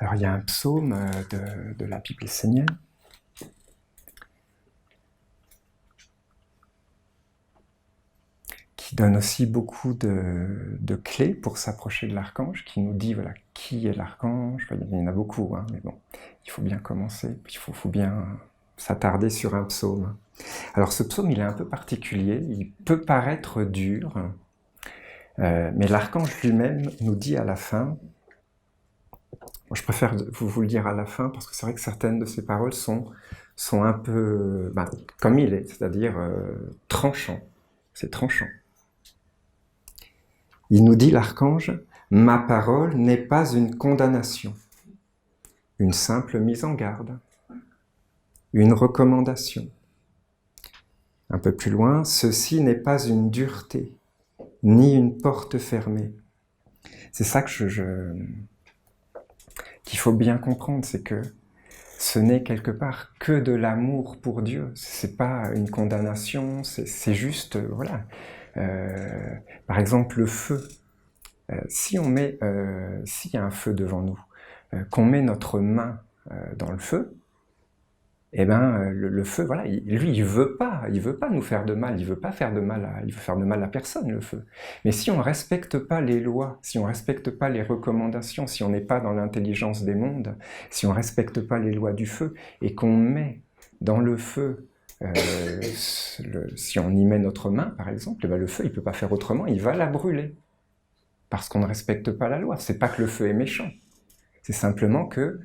Alors il y a un psaume de la Bible essénienne qui donne aussi beaucoup de clés pour s'approcher de l'archange, qui nous dit voilà, qui est l'archange. Enfin, il y en a beaucoup, hein, mais bon, il faut bien commencer, puis il faut bien s'attarder sur un psaume. Alors ce psaume, il est un peu particulier, il peut paraître dur, mais l'archange lui-même nous dit à la fin, moi, je préfère vous le dire à la fin, parce que c'est vrai que certaines de ces paroles sont un peu comme il est, c'est-à-dire tranchant. C'est tranchant. Il nous dit, l'archange, « Ma parole n'est pas une condamnation, une simple mise en garde, une recommandation. » Un peu plus loin, « Ceci n'est pas une dureté, ni une porte fermée. » C'est ça que qu'il faut bien comprendre, c'est que ce n'est quelque part que de l'amour pour Dieu. C'est pas une condamnation, c'est juste, voilà. Par exemple, le feu. S'il y a un feu devant nous, qu'on met notre main dans le feu, eh ben le feu, voilà, lui, il veut pas nous faire de mal, il veut faire de mal à personne, le feu. Mais si on respecte pas les lois, si on respecte pas les recommandations, si on n'est pas dans l'intelligence des mondes, si on respecte pas les lois du feu, et qu'on met dans le feu, si on y met notre main, par exemple, eh ben, le feu, il peut pas faire autrement, il va la brûler. Parce qu'on ne respecte pas la loi. C'est pas que le feu est méchant. C'est simplement que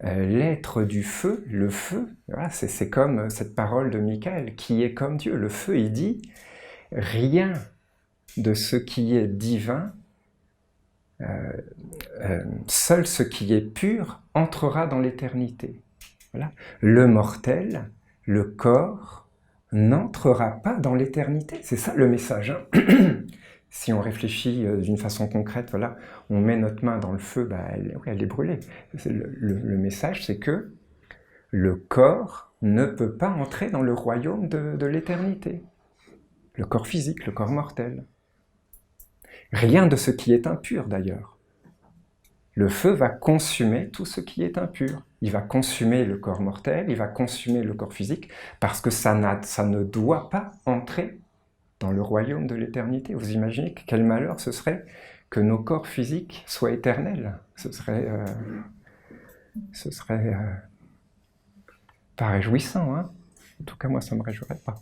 l'être du feu, le feu, voilà, c'est comme cette parole de Michael, qui est comme Dieu. Le feu, il dit, rien de ce qui est divin, seul ce qui est pur entrera dans l'éternité. Voilà. Le mortel, le corps, n'entrera pas dans l'éternité. C'est ça le message, hein. Si on réfléchit d'une façon concrète, voilà, on met notre main dans le feu, elle est brûlée. Le message, c'est que le corps ne peut pas entrer dans le royaume de l'éternité. Le corps physique, le corps mortel. Rien de ce qui est impur, d'ailleurs. Le feu va consumer tout ce qui est impur. Il va consumer le corps mortel, il va consumer le corps physique, parce que ça ne doit pas entrer dans le royaume de l'éternité. Vous imaginez quel malheur ce serait que nos corps physiques soient éternels. Ce serait pas réjouissant, hein. En tout cas, moi, ça ne me réjouirait pas.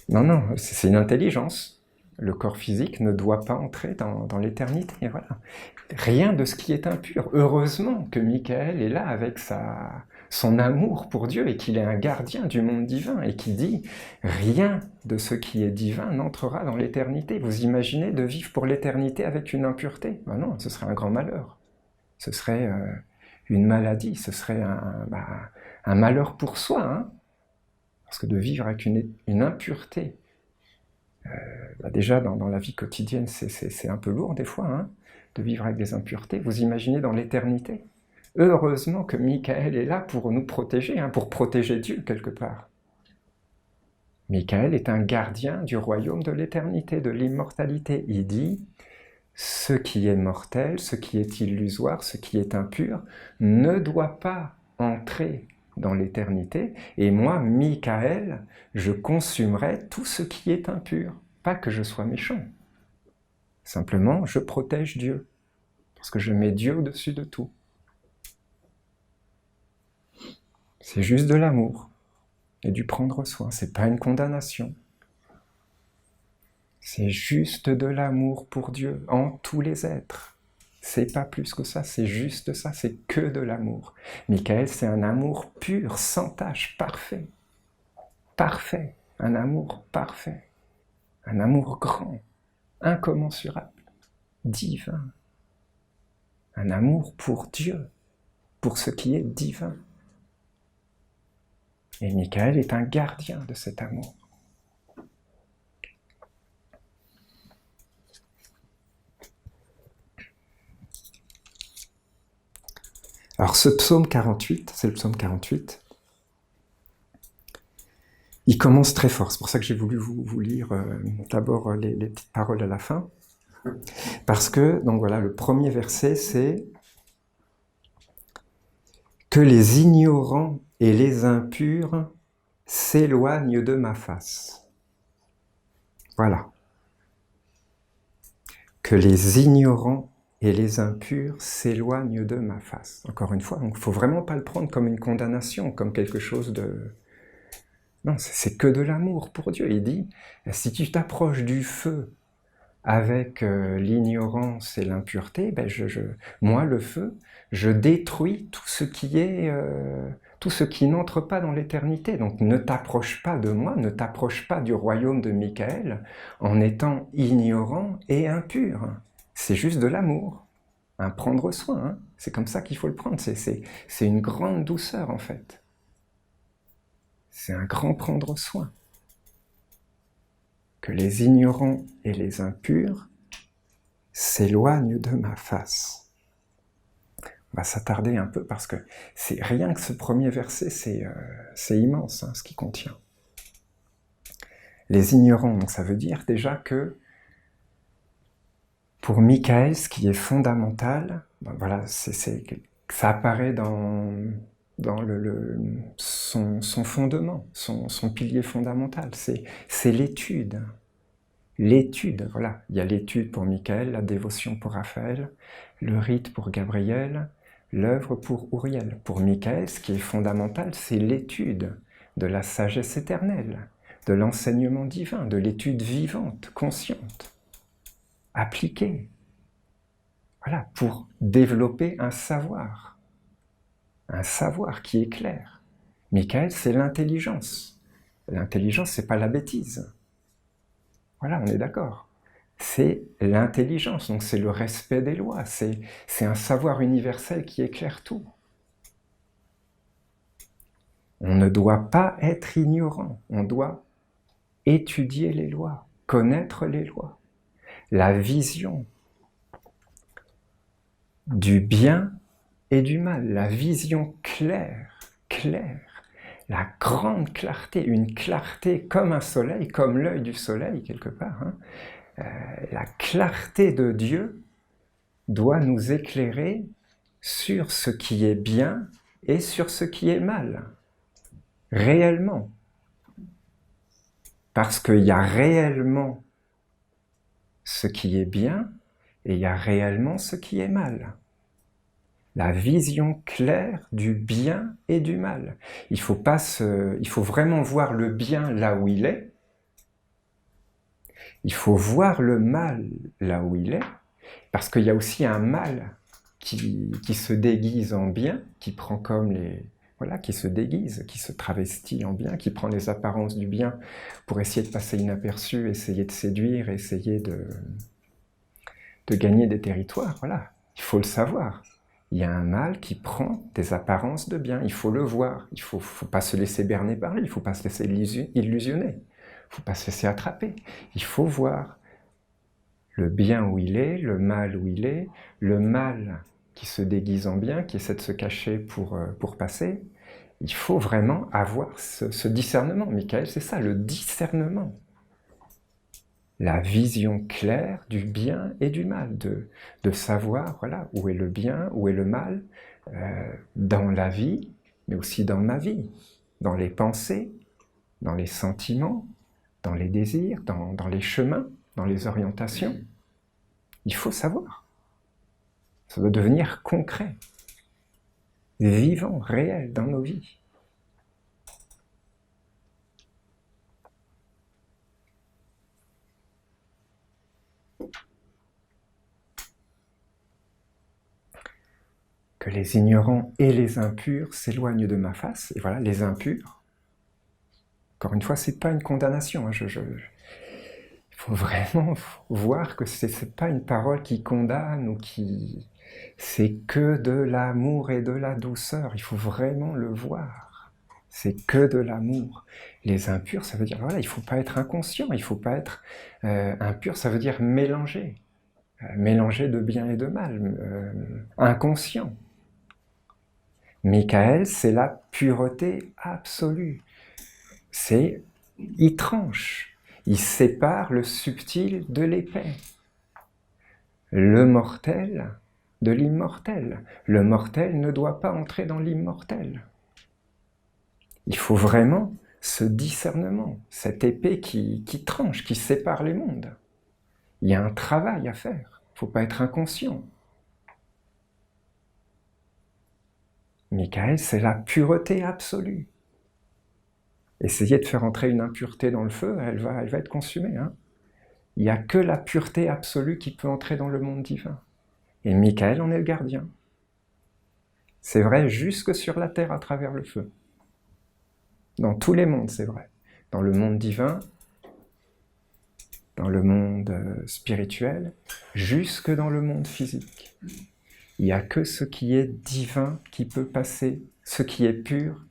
Non, c'est une intelligence. Le corps physique ne doit pas entrer dans l'éternité. Voilà. Rien de ce qui est impur. Heureusement que Michael est là avec son amour pour Dieu et qu'il est un gardien du monde divin et qui dit « Rien de ce qui est divin n'entrera dans l'éternité. » Vous imaginez de vivre pour l'éternité avec une impureté? Ben non, ce serait un grand malheur. Ce serait une maladie, ce serait un malheur pour soi. Hein, parce que de vivre avec une impureté, déjà dans la vie quotidienne, c'est un peu lourd des fois, hein, de vivre avec des impuretés. Vous imaginez dans l'éternité? Heureusement que Michael est là pour nous protéger, hein, pour protéger Dieu quelque part. Michael est un gardien du royaume de l'éternité, de l'immortalité. Il dit, ce qui est mortel, ce qui est illusoire, ce qui est impur, ne doit pas entrer dans l'éternité, et moi, Michael, je consumerai tout ce qui est impur. Pas que je sois méchant. Simplement, je protège Dieu, parce que je mets Dieu au-dessus de tout. C'est juste de l'amour et du prendre soin. C'est pas une condamnation. C'est juste de l'amour pour Dieu en tous les êtres. C'est pas plus que ça, c'est juste ça, c'est que de l'amour. Michael, c'est un amour pur, sans tache, parfait. Parfait, un amour parfait. Un amour grand, incommensurable, divin. Un amour pour Dieu, pour ce qui est divin. Et Michael est un gardien de cet amour. Alors ce psaume 48, c'est le psaume 48, il commence très fort. C'est pour ça que j'ai voulu vous lire d'abord les petites paroles à la fin. Parce que, donc voilà, le premier verset, c'est que les ignorants et les impurs s'éloignent de ma face. Voilà. Que les ignorants et les impurs s'éloignent de ma face. Encore une fois, il ne faut vraiment pas le prendre comme une condamnation, comme quelque chose de... Non, c'est que de l'amour pour Dieu. Il dit, si tu t'approches du feu avec l'ignorance et l'impureté, ben moi, le feu, je détruis tout ce qui est... tout ce qui n'entre pas dans l'éternité. Donc ne t'approche pas de moi, ne t'approche pas du royaume de Michael en étant ignorant et impur. C'est juste de l'amour, un prendre soin. Hein. C'est comme ça qu'il faut le prendre. C'est une grande douceur en fait. C'est un grand prendre soin. Que les ignorants et les impurs s'éloignent de ma face. On va s'attarder un peu parce que c'est rien que ce premier verset, c'est immense hein, ce qu'il contient. Les ignorants, donc ça veut dire déjà que pour Michael, ce qui est fondamental, ben voilà, ça apparaît dans son fondement, son pilier fondamental, c'est l'étude. L'étude, voilà, il y a l'étude pour Michael, la dévotion pour Raphaël, le rite pour Gabriel, l'œuvre pour Uriel. Pour Michael, ce qui est fondamental, c'est l'étude de la sagesse éternelle, de l'enseignement divin, de l'étude vivante, consciente, appliquée. Voilà, pour développer un savoir qui est clair. Michael, c'est l'intelligence. L'intelligence, c'est pas la bêtise. Voilà, on est d'accord. C'est l'intelligence, donc c'est le respect des lois, c'est un savoir universel qui éclaire tout. On ne doit pas être ignorant, on doit étudier les lois, connaître les lois. La vision du bien et du mal, la vision claire, la grande clarté, une clarté comme un soleil, comme l'œil du soleil quelque part. Hein. La clarté de Dieu doit nous éclairer sur ce qui est bien et sur ce qui est mal, réellement. Parce qu'il y a réellement ce qui est bien et il y a réellement ce qui est mal. La vision claire du bien et du mal. Il faut vraiment voir le bien là où il est. Il faut voir le mal là où il est, parce qu'il y a aussi un mal qui se déguise en bien, qui prend comme les... Voilà, qui se déguise, qui se travestit en bien, qui prend les apparences du bien pour essayer de passer inaperçu, essayer de séduire, essayer de gagner des territoires. Voilà, il faut le savoir. Il y a un mal qui prend des apparences de bien, il faut le voir. Il ne faut pas se laisser berner par lui, il ne faut pas se laisser illusionner, il ne faut pas se laisser attraper. Il faut voir le bien où il est, le mal où il est, le mal qui se déguise en bien, qui essaie de se cacher pour passer. Il faut vraiment avoir ce discernement. Michael, c'est ça, le discernement. La vision claire du bien et du mal, de savoir voilà, où est le bien, où est le mal, dans la vie, mais aussi dans ma vie, dans les pensées, dans les sentiments, dans les désirs, dans les chemins, dans les orientations. Il faut savoir. Ça doit devenir concret, vivant, réel dans nos vies. Que les ignorants et les impurs s'éloignent de ma face. Et voilà, les impurs, encore une fois, c'est pas une condamnation. Hein, il faut vraiment voir que c'est pas une parole qui condamne ou qui... C'est que de l'amour et de la douceur. Il faut vraiment le voir. C'est que de l'amour. Les impurs, ça veut dire, voilà, il faut pas être inconscient, il faut pas être impur, ça veut dire mélanger. Mélanger de bien et de mal. Inconscient. Michael, c'est la pureté absolue. Il tranche, il sépare le subtil de l'épais. le mortel de l'immortel. Le mortel ne doit pas entrer dans l'immortel. Il faut vraiment ce discernement, cette épée qui tranche, qui sépare les mondes. Il y a un travail à faire, il ne faut pas être inconscient. Michael, c'est la pureté absolue. Essayez de faire entrer une impureté dans le feu, elle va être consumée. Hein. Il n'y a que la pureté absolue qui peut entrer dans le monde divin. Et Michael en est le gardien. C'est vrai jusque sur la terre à travers le feu. Dans tous les mondes, c'est vrai. Dans le monde divin, dans le monde spirituel, jusque dans le monde physique. Il n'y a que ce qui est divin qui peut passer, ce qui est pur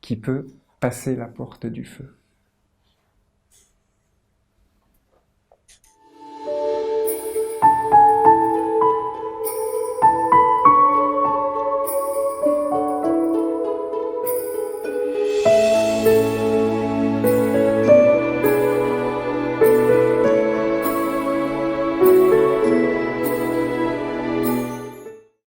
qui peut passer la porte du feu.